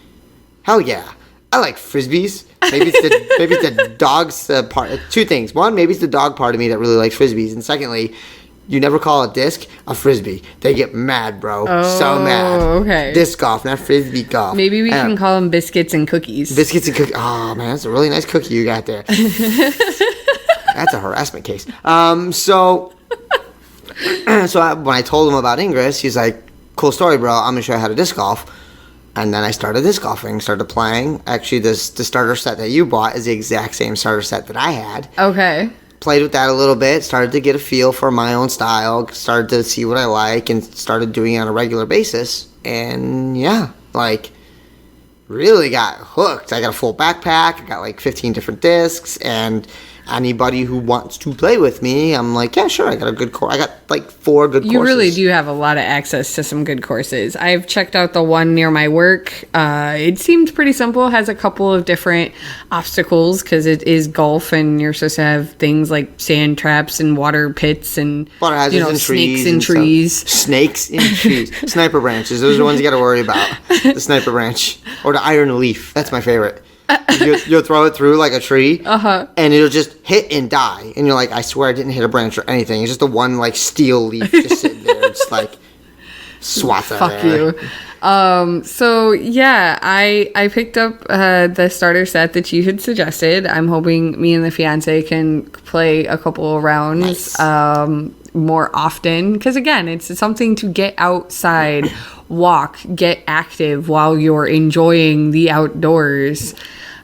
[SPEAKER 1] hell yeah. I like frisbees. Maybe it's the dog's part. Two things. One, maybe it's the dog part of me that really likes frisbees. And secondly, you never call a disc a frisbee. They get mad, bro.
[SPEAKER 2] Oh,
[SPEAKER 1] so mad.
[SPEAKER 2] Okay.
[SPEAKER 1] Disc golf, not frisbee golf.
[SPEAKER 2] Maybe we can call them biscuits and cookies.
[SPEAKER 1] Biscuits and cookies. Oh, man, that's a really nice cookie you got there. That's a harassment case. So when I told him about Ingress, he's like, cool story, bro. I'm going to show you how to disc golf. And then I started disc golfing, started playing. Actually, the starter set that you bought is the exact same starter set that I had.
[SPEAKER 2] Okay.
[SPEAKER 1] Played with that a little bit, started to get a feel for my own style, started to see what I like, and started doing it on a regular basis. And yeah, like, really got hooked. I got a full backpack, I got like 15 different discs, and anybody who wants to play with me, I'm like, yeah, sure, I got a good course. I got like 4 good courses.
[SPEAKER 2] You really do have a lot of access to some good courses. I've checked out the one near my work. It seems pretty simple. It has a couple of different obstacles because it is golf, and you're supposed to have things like sand traps and water pits and snakes in trees.
[SPEAKER 1] Snakes in trees. Sniper branches. Those are the ones you got to worry about. The sniper branch or the iron leaf. That's my favorite. You'll throw it through like a tree, and it'll just hit and die. And you're like, I swear I didn't hit a branch or anything. It's just the one like steel leaf just sitting there. It's like swats out there.
[SPEAKER 2] Fuck you. So yeah, I picked up the starter set that you had suggested. I'm hoping me and the fiance can play a couple of rounds more often, because again, it's something to get outside, walk, get active while you're enjoying the outdoors.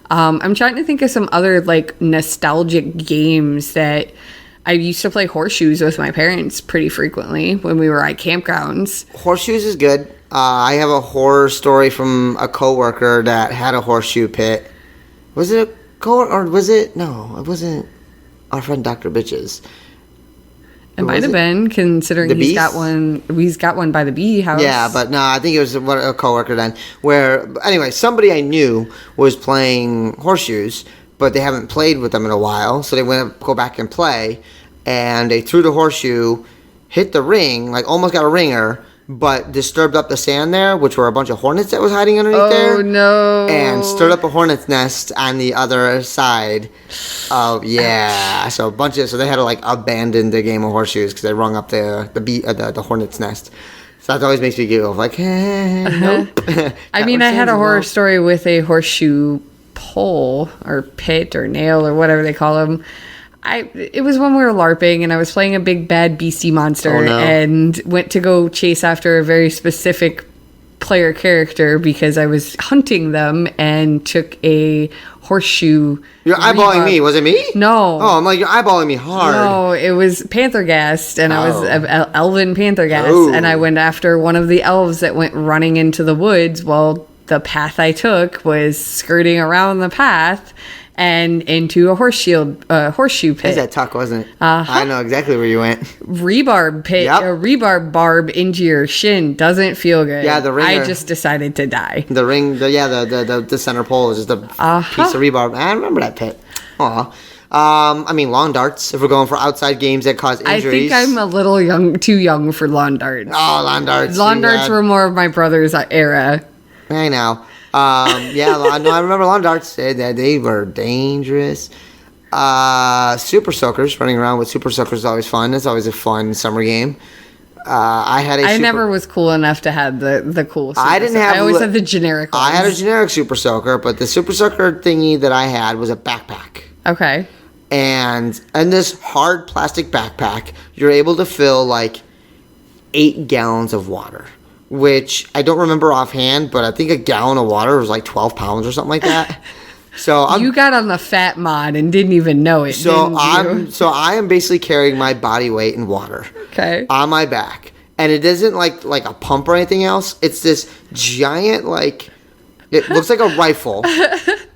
[SPEAKER 2] I'm trying to think of some other like nostalgic games that I used to play horseshoes with my parents pretty frequently when we were at campgrounds.
[SPEAKER 1] Horseshoes is good. I have a horror story from a coworker that had a horseshoe pit. Was it a coworker or was it? No, it wasn't. Our friend Dr. Bitches.
[SPEAKER 2] It might have been, considering he's got one by the bee house.
[SPEAKER 1] Yeah, but no, I think it was a coworker then. Where anyway, somebody I knew was playing horseshoes, but they haven't played with them in a while, so they went to go back and play, and they threw the horseshoe, hit the ring, like almost got a ringer, but disturbed up the sand there, which were a bunch of hornets that was hiding underneath there.
[SPEAKER 2] Oh no!
[SPEAKER 1] And stirred up a hornet's nest on the other side. Oh yeah! So they had to like abandon the game of horseshoes because they rung up the hornet's nest. So that always makes me giggle. Like, nope.
[SPEAKER 2] I mean, I had a horror story with a horseshoe pole or pit or nail or whatever they call them. It was when we were LARPing, and I was playing a big bad beastie monster and went to go chase after a very specific player character because I was hunting them and took a horseshoe.
[SPEAKER 1] You're eyeballing me. Was it me?
[SPEAKER 2] No.
[SPEAKER 1] Oh, I'm like, you're eyeballing me hard.
[SPEAKER 2] No, it was Panthergast, and I was elven Panthergast,
[SPEAKER 1] Ooh.
[SPEAKER 2] and I went after one of the elves that went running into the woods. Well, the path I took was skirting around the path and into a horseshoe pit.
[SPEAKER 1] It was that tuck, wasn't it? I know exactly where you went.
[SPEAKER 2] Rebarb pit.
[SPEAKER 1] Yep.
[SPEAKER 2] A rebarb barb into your shin doesn't feel good.
[SPEAKER 1] Yeah, the ringer.
[SPEAKER 2] I just decided to die.
[SPEAKER 1] The ring, the center pole is just a piece of rebarb. I remember that pit. Aw. I mean, lawn darts, if we're going for outside games that cause injuries.
[SPEAKER 2] I think I'm a little too young for lawn darts.
[SPEAKER 1] Oh, lawn darts.
[SPEAKER 2] Lawn darts were more of my brother's era.
[SPEAKER 1] I know. I remember lawn darts. They were dangerous. Super Soakers, running around with Super Soakers is always fun. It's always a fun summer game. I
[SPEAKER 2] never was cool enough to have the cool Super
[SPEAKER 1] I didn't have...
[SPEAKER 2] I always had the generic ones.
[SPEAKER 1] I had a generic Super Soaker, but the Super Soaker thingy that I had was a backpack.
[SPEAKER 2] Okay.
[SPEAKER 1] And in this hard plastic backpack, you're able to fill like 8 gallons of water, which I don't remember offhand, but I think a gallon of water was like 12 pounds or something like that. So
[SPEAKER 2] you got on the fat mod and didn't even know it.
[SPEAKER 1] So I am basically carrying my body weight in water.
[SPEAKER 2] Okay.
[SPEAKER 1] On my back, and it isn't like a pump or anything else. It's this giant it looks like a rifle.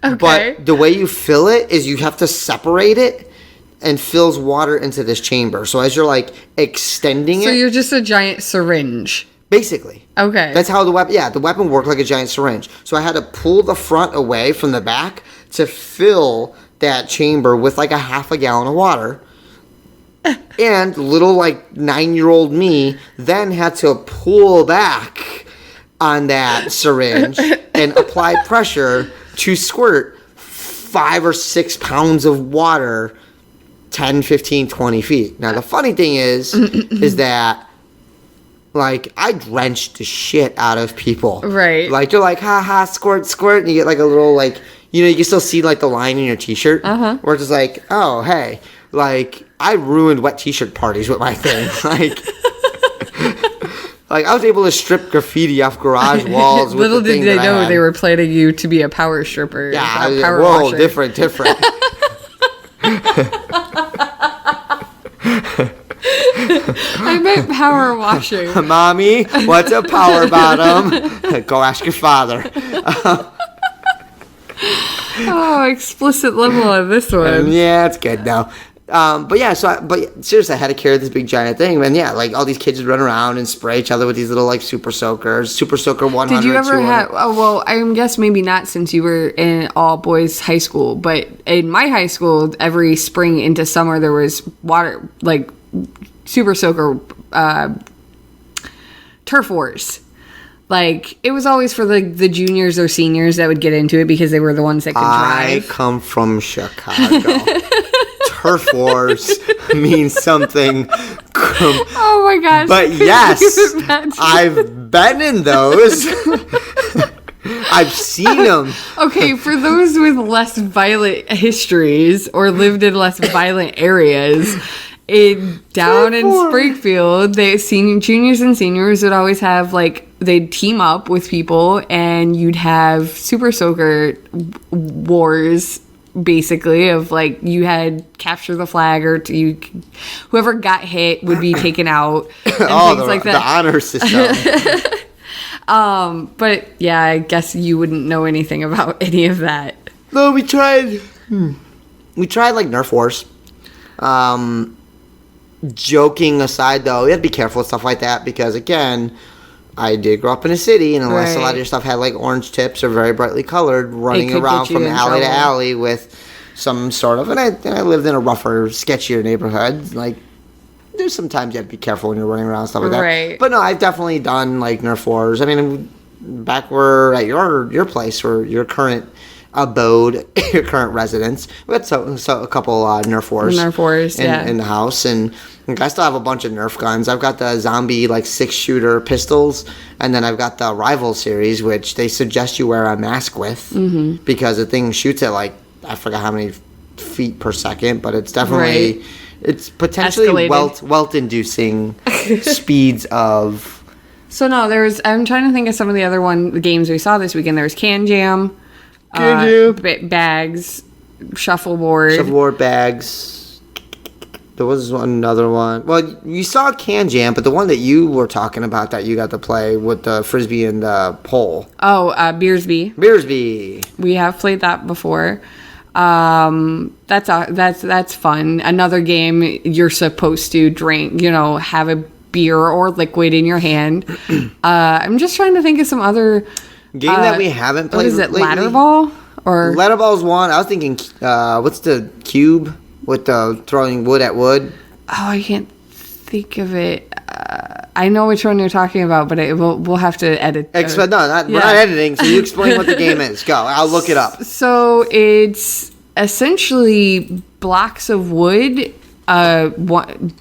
[SPEAKER 1] Okay. But the way you fill it is you have to separate it and fills water into this chamber. So as you're like extending it.
[SPEAKER 2] So you're just a giant syringe.
[SPEAKER 1] Basically.
[SPEAKER 2] Okay.
[SPEAKER 1] That's how the weapon worked like a giant syringe. So I had to pull the front away from the back to fill that chamber with like a half a gallon of water. And little 9-year-old me then had to pull back on that syringe and apply pressure to squirt 5 or 6 pounds of water 10, 15, 20 feet. Now the funny thing is that I drenched the shit out of people.
[SPEAKER 2] Right.
[SPEAKER 1] They're like, ha ha, squirt, squirt. And you get a little, you can still see, the line in your t-shirt. Uh-huh. Where it's just like, oh, hey. I ruined wet t-shirt parties with my thing. I was able to strip graffiti off garage walls with
[SPEAKER 2] Little
[SPEAKER 1] the thing
[SPEAKER 2] did they know
[SPEAKER 1] I had.
[SPEAKER 2] they were planning you to be a power stripper.
[SPEAKER 1] Yeah,
[SPEAKER 2] power
[SPEAKER 1] whoa,
[SPEAKER 2] washer.
[SPEAKER 1] different.
[SPEAKER 2] I meant power washing.
[SPEAKER 1] Mommy, what's a power bottom? Go ask your father.
[SPEAKER 2] Oh, explicit level on this one.
[SPEAKER 1] Yeah, it's good now. But seriously, I had to carry this big giant thing, and all these kids would run around and spray each other with these little Super Soakers, Super Soaker 100.
[SPEAKER 2] Did you ever
[SPEAKER 1] 200.
[SPEAKER 2] have? Oh, well, I guess maybe not since you were in all boys high school, but in my high school, every spring into summer there was water Super Soaker turf wars. It was always for the juniors or seniors that would get into it because they were the ones that could drive.
[SPEAKER 1] I come from Chicago. Turf wars means something.
[SPEAKER 2] Oh my gosh.
[SPEAKER 1] But yes, I've been in those. I've seen them.
[SPEAKER 2] Okay, for those with less violent histories or lived in less violent areas, down in Springfield, juniors and seniors would always have they'd team up with people and you'd have Super Soaker wars, basically, of you had capture the flag or whoever got hit would be taken out and things like that.
[SPEAKER 1] The honor system.
[SPEAKER 2] But yeah, I guess you wouldn't know anything about any of that.
[SPEAKER 1] No, we tried. We tried Nerf wars. Joking aside, though, you have to be careful with stuff like that because, again, I did grow up in a city, and unless a lot of your stuff had orange tips or very brightly colored, running around from alley to alley with some sort of, and I lived in a rougher, sketchier neighborhood. There's sometimes you have to be careful when you're running around and stuff like that.
[SPEAKER 2] Right.
[SPEAKER 1] But no, I've definitely done Nerf wars. I mean, back where at your place or your current abode, your current residence, we had a couple Nerf wars. In the house, and I still have a bunch of Nerf guns. I've got the zombie 6-shooter pistols, and then I've got the Rival series, which they suggest you wear a mask with because the thing shoots at I forgot how many feet per second, but it's definitely it's potentially welt-inducing speeds of.
[SPEAKER 2] So no, I'm trying to think of some of the games we saw this weekend. There was Can Jam, bags, shuffleboard
[SPEAKER 1] bags. There was another one. Well, you saw Can Jam, but the one that you were talking about that you got to play with the frisbee and the pole.
[SPEAKER 2] Oh, Beersby.
[SPEAKER 1] We
[SPEAKER 2] have played that before. That's fun. Another game you're supposed to drink, have a beer or liquid in your hand. I'm just trying to think of some other
[SPEAKER 1] game that we haven't played.
[SPEAKER 2] What is it?
[SPEAKER 1] Lately?
[SPEAKER 2] Ladder ball or
[SPEAKER 1] ladder ball's one. I was thinking, what's the Kubb? with the throwing wood at wood.
[SPEAKER 2] Oh, I can't think of it. I know which one you're talking about, but we'll have to edit.
[SPEAKER 1] We're not editing, so you explain what the game is. Go, I'll look it up.
[SPEAKER 2] So it's essentially blocks of wood,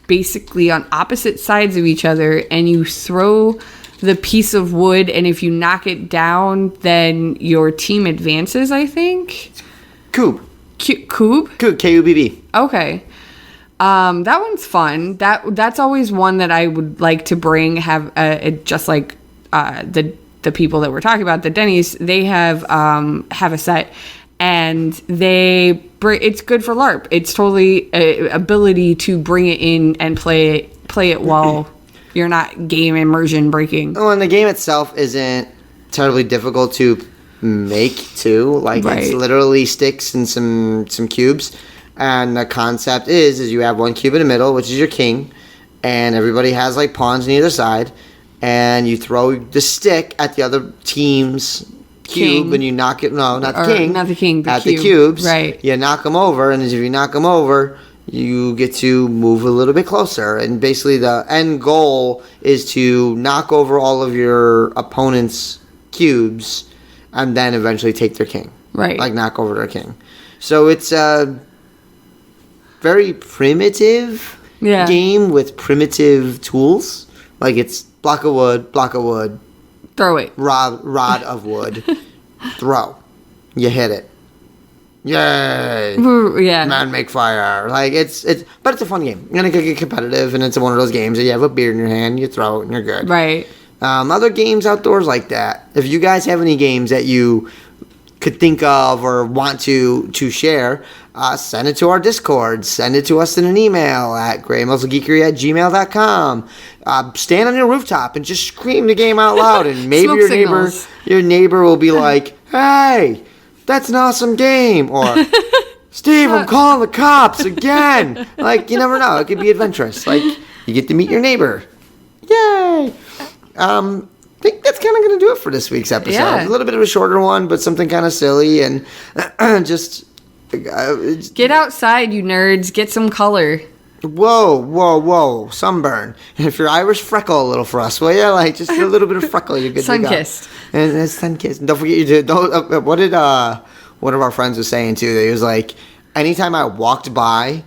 [SPEAKER 2] basically on opposite sides of each other, and you throw the piece of wood, and if you knock it down, then your team advances, I think.
[SPEAKER 1] Kubb.
[SPEAKER 2] Kubb?
[SPEAKER 1] Kubb.
[SPEAKER 2] Okay. That one's fun. That's always one that I would like to bring. Have just like the people that we're talking about, the Denny's. They have a set, and it's good for LARP. It's totally ability to bring it in and play it while you're not game immersion breaking.
[SPEAKER 1] Oh, and the game itself isn't terribly difficult to make too. Like
[SPEAKER 2] right.
[SPEAKER 1] It's literally sticks and some cubes. And the concept is you have one cube in the middle, which is your king, and everybody has like pawns on either side, and you throw the stick at the other team's cube, and you knock it. No, not the king. At the cubes,
[SPEAKER 2] right?
[SPEAKER 1] You knock them over, and if you knock them over, you get to move a little bit closer. And basically, the end goal is to knock over all of your opponent's cubes, and then eventually take their king.
[SPEAKER 2] Right.
[SPEAKER 1] Like knock over their king. So it's very primitive game with primitive tools. Like it's block of wood,
[SPEAKER 2] throw it,
[SPEAKER 1] rod of wood, throw, you hit it, yay,
[SPEAKER 2] yeah,
[SPEAKER 1] man make fire. Like but it's a fun game. You're gonna get competitive, and it's one of those games that you have a beer in your hand, you throw it, and you're good.
[SPEAKER 2] Right.
[SPEAKER 1] Other games outdoors like that. If you guys have any games that you could think of or want to share, send it to our Discord. Send it to us in an email at greymuzzlegeekery@gmail.com. Stand on your rooftop and just scream the game out loud, and maybe your neighbor will be like, "Hey, that's an awesome game," or "Steve, I'm calling the cops again." Like, you never know. It could be adventurous. Like, you get to meet your neighbor. Yay! I think that's kind of going to do it for this week's episode.
[SPEAKER 2] Yeah.
[SPEAKER 1] A little bit of a shorter one, but something kind of silly, and just
[SPEAKER 2] get outside, you nerds. Get some color.
[SPEAKER 1] Whoa. Sunburn. And if you're Irish, freckle a little for us, will you? Like, just a little bit of freckle. You're good to go.
[SPEAKER 2] Sun-kissed.
[SPEAKER 1] And sun-kissed. And don't forget, you did. What did one of our friends was saying, too? That he was like, anytime I walked by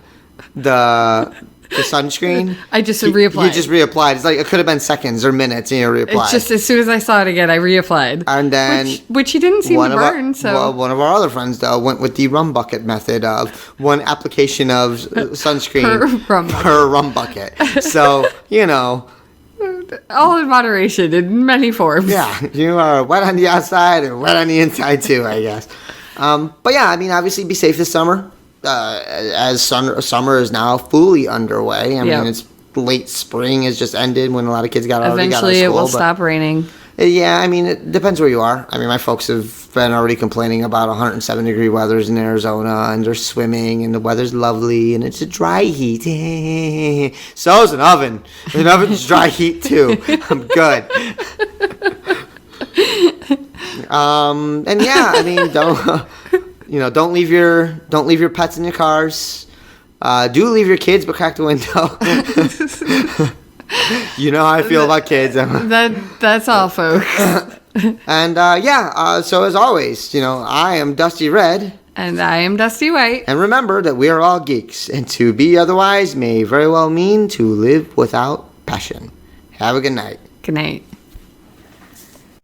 [SPEAKER 1] the sunscreen,
[SPEAKER 2] I just reapplied.
[SPEAKER 1] You just reapplied. It's like it could have been seconds or minutes, and you reapplied.
[SPEAKER 2] It's just as soon as I saw it again, I reapplied.
[SPEAKER 1] And then
[SPEAKER 2] which he didn't seem to burn.
[SPEAKER 1] One of our other friends though went with the rum bucket method of one application of sunscreen per rum bucket. So
[SPEAKER 2] all in moderation in many forms.
[SPEAKER 1] Yeah, you are wet on the outside and wet on the inside too, I guess. But yeah, I mean, obviously, be safe this summer. As summer is now fully underway. I mean, it's late spring has just ended when a lot of kids got out of school.
[SPEAKER 2] Eventually, it will stop raining.
[SPEAKER 1] Yeah, I mean, it depends where you are. I mean, my folks have been already complaining about 107-degree weathers in Arizona, and they're swimming, and the weather's lovely, and it's a dry heat. So is an oven. An oven's dry heat, too. I'm good. And yeah, I mean, don't leave your pets in your cars. Do leave your kids, but crack the window. You know how I feel about kids.
[SPEAKER 2] That's all, folks.
[SPEAKER 1] And so as always, I am Dusty Red.
[SPEAKER 2] And I am Dusty White.
[SPEAKER 1] And remember that we are all geeks, and to be otherwise may very well mean to live without passion. Have a good night.
[SPEAKER 2] Good night.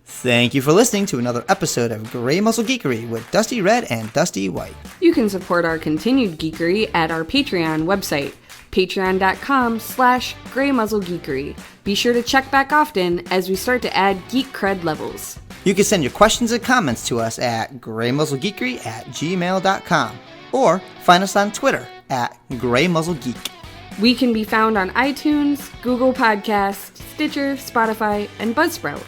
[SPEAKER 1] Thank you for listening to another episode of Grey Muzzle Geekery with Dusty Red and Dusty White.
[SPEAKER 2] You can support our continued geekery at our Patreon website, patreon.com/Grey Muzzle Geekery. Be sure to check back often as we start to add geek cred levels.
[SPEAKER 1] You can send your questions and comments to us at greymuzzlegeekery@gmail.com or find us on Twitter at Grey Muzzle Geek.
[SPEAKER 2] We can be found on iTunes, Google Podcasts, Stitcher, Spotify, and Buzzsprout.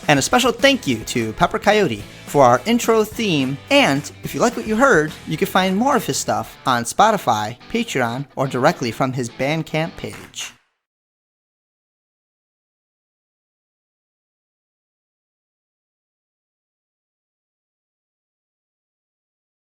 [SPEAKER 1] And a special thank you to Pepper Coyote for our intro theme. And if you like what you heard, you can find more of his stuff on Spotify, Patreon, or directly from his Bandcamp page.